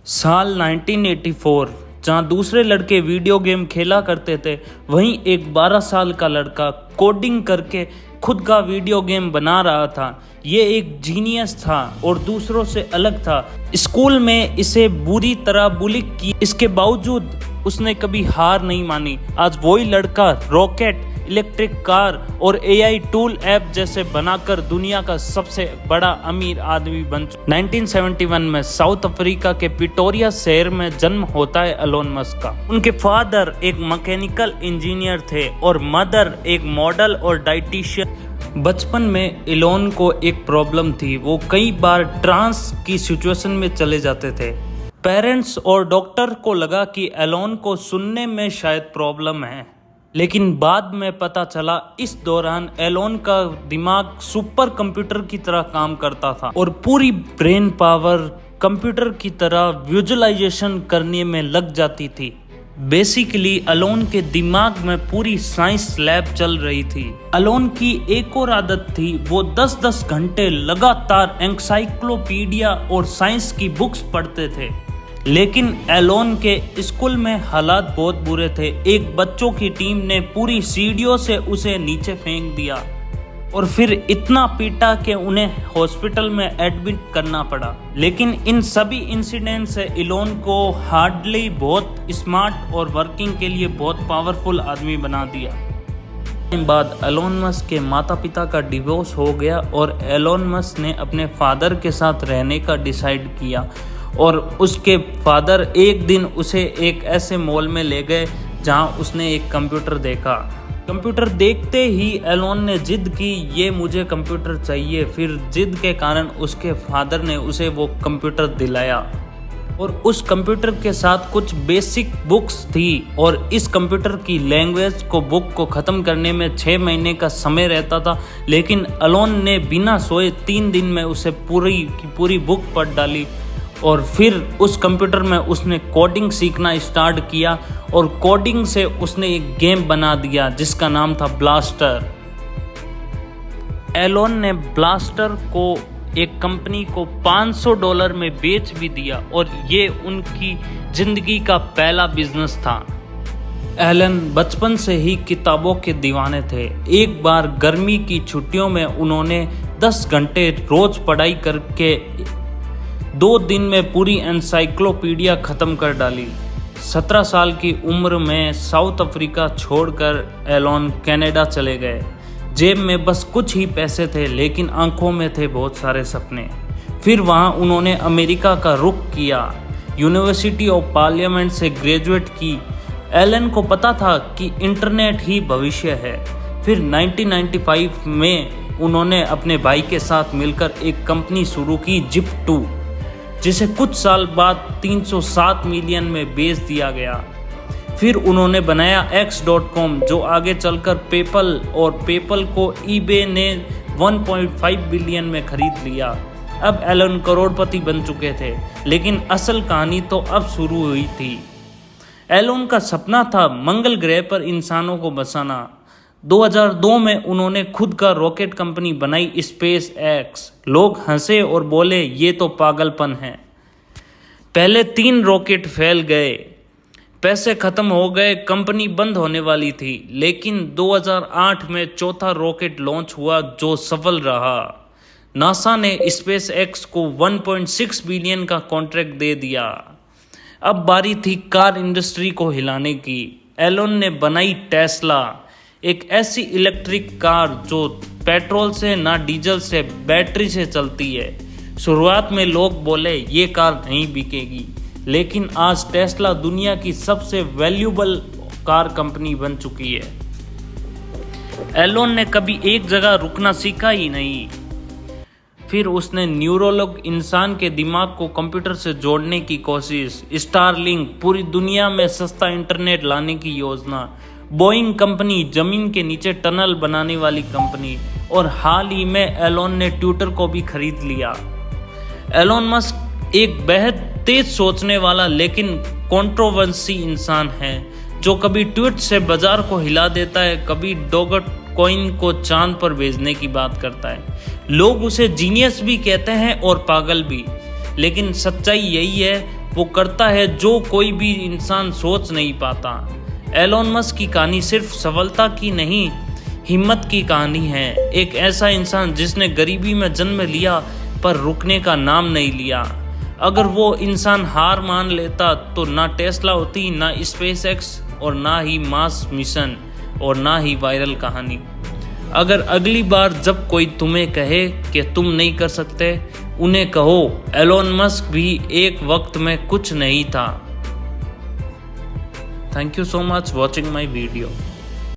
साल 1984 जहाँ दूसरे लड़के वीडियो गेम खेला करते थे, वहीं एक 12 साल का लड़का कोडिंग करके खुद का वीडियो गेम बना रहा था। ये एक जीनियस था और दूसरों से अलग था। स्कूल में इसे बुरी तरह बुली की, इसके बावजूद उसने कभी हार नहीं मानी। आज वही लड़का रॉकेट, इलेक्ट्रिक कार और एआई टूल ऐप जैसे बनाकर दुनिया का सबसे बड़ा अमीर आदमी बन चुका। 1971 में साउथ अफ्रीका के प्रिटोरिया शहर में जन्म होता है एलोन मस्क का। उनके फादर एक मैकेनिकल इंजीनियर थे और मदर एक मॉडल और डाइटिशियन। बचपन में एलोन को एक प्रॉब्लम थी, वो कई बार ट्रांस की सिचुएशन में चले जाते थे। पेरेंट्स और डॉक्टर को लगा कि एलोन को सुनने में शायद प्रॉब्लम है, लेकिन बाद में पता चला इस दौरान एलोन का दिमाग सुपर कंप्यूटर की तरह काम करता था और पूरी ब्रेन पावर कंप्यूटर की तरह विजुअलाइजेशन करने में लग जाती थी। बेसिकली एलोन के दिमाग में पूरी साइंस लैब चल रही थी। एलोन की एक और आदत थी, वो 10-10 घंटे लगातार एनसाइक्लोपीडिया और साइंस की बुक्स पढ़ते थे। लेकिन एलोन के स्कूल में हालात बहुत बुरे थे। एक बच्चों की टीम ने पूरी सीढ़ियों से उसे नीचे फेंक दिया और फिर इतना पीटा कि उन्हें हॉस्पिटल में एडमिट करना पड़ा। लेकिन इन सभी इंसिडेंट से एलोन को हार्डली बहुत स्मार्ट और वर्किंग के लिए बहुत पावरफुल आदमी बना दिया। बाद एलोन मस्क के माता पिता का डिवोर्स हो गया और एलोन मस्क ने अपने फादर के साथ रहने का डिसाइड किया और उसके फादर एक दिन उसे एक ऐसे मॉल में ले गए जहां उसने एक कंप्यूटर देखा। कंप्यूटर देखते ही एलोन ने जिद की, ये मुझे कंप्यूटर चाहिए। फिर जिद के कारण उसके फादर ने उसे वो कंप्यूटर दिलाया और उस कंप्यूटर के साथ कुछ बेसिक बुक्स थी और इस कंप्यूटर की लैंग्वेज को बुक को ख़त्म करने में 6 महीने का समय रहता था। लेकिन एलोन ने बिना सोए 3 दिन में उसे पूरी की पूरी बुक पढ़ डाली और फिर उस कंप्यूटर में उसने कोडिंग सीखना स्टार्ट किया और कोडिंग से उसने एक गेम बना दिया जिसका नाम था ब्लास्टर। एलोन ने ब्लास्टर को एक कंपनी को $500 में बेच भी दिया और ये उनकी जिंदगी का पहला बिजनेस था। एलन बचपन से ही किताबों के दीवाने थे। एक बार गर्मी की छुट्टियों में उन्होंने 10 घंटे रोज पढ़ाई करके 2 दिन में पूरी एनसाइक्लोपीडिया ख़त्म कर डाली। 17 साल की उम्र में साउथ अफ्रीका छोड़कर एलोन कनाडा चले गए। जेब में बस कुछ ही पैसे थे, लेकिन आंखों में थे बहुत सारे सपने। फिर वहां उन्होंने अमेरिका का रुख किया। यूनिवर्सिटी ऑफ पार्लियामेंट से ग्रेजुएट की। एलन को पता था कि इंटरनेट ही भविष्य है। फिर 1995 में उन्होंने अपने भाई के साथ मिलकर एक कंपनी शुरू की, Zip2, जिसे कुछ साल बाद 307 मिलियन में बेच दिया गया। फिर उन्होंने बनाया X.com, जो आगे चलकर पेपल, और पेपल को eBay ने 1.5 बिलियन में खरीद लिया। अब एलन करोड़पति बन चुके थे, लेकिन असल कहानी तो अब शुरू हुई थी। एलन का सपना था मंगल ग्रह पर इंसानों को बसाना। 2002 में उन्होंने खुद का रॉकेट कंपनी बनाई, स्पेस एक्स। लोग हंसे और बोले ये तो पागलपन है। पहले 3 रॉकेट फेल गए, पैसे खत्म हो गए, कंपनी बंद होने वाली थी। लेकिन 2008 में चौथा रॉकेट लॉन्च हुआ जो सफल रहा। नासा ने स्पेस एक्स को 1.6 बिलियन का कॉन्ट्रैक्ट दे दिया। अब बारी थी कार इंडस्ट्री को हिलाने की। एलोन ने बनाई टेस्ला, एक ऐसी इलेक्ट्रिक कार जो पेट्रोल से ना डीजल से बैटरी से चलती है। शुरुआत में लोग बोले ये कार नहीं बिकेगी, लेकिन आज टेस्ला दुनिया की सबसे वैल्यूबल कार कंपनी बन चुकी है। एलोन ने कभी एक जगह रुकना सीखा ही नहीं। फिर उसने न्यूरोलॉग, इंसान के दिमाग को कंप्यूटर से जोड़ने की कोशिश, स्टारलिंक, पूरी दुनिया में सस्ता इंटरनेट लाने की योजना, बोइंग कंपनी, जमीन के नीचे टनल बनाने वाली कंपनी, और हाल ही में एलोन ने ट्विटर को भी खरीद लिया। एलोन मस्क एक बेहद तेज सोचने वाला लेकिन कंट्रोवर्सी इंसान है, जो कभी ट्वीट से बाजार को हिला देता है, कभी डॉगट कॉइन को चांद पर भेजने की बात करता है। लोग उसे जीनियस भी कहते हैं और पागल भी, लेकिन सच्चाई यही है वो करता है जो कोई भी इंसान सोच नहीं पाता। एलोन मस्क की कहानी सिर्फ सफलता की नहीं, हिम्मत की कहानी है। एक ऐसा इंसान जिसने गरीबी में जन्म लिया पर रुकने का नाम नहीं लिया। अगर वो इंसान हार मान लेता तो ना टेस्ला होती, ना स्पेस एक्स, और ना ही मार्स मिशन, और ना ही वायरल कहानी। अगर अगली बार जब कोई तुम्हें कहे कि तुम नहीं कर सकते, उन्हें कहो एलोन मस्क भी एक वक्त में कुछ नहीं था। Thank you so much watching my video.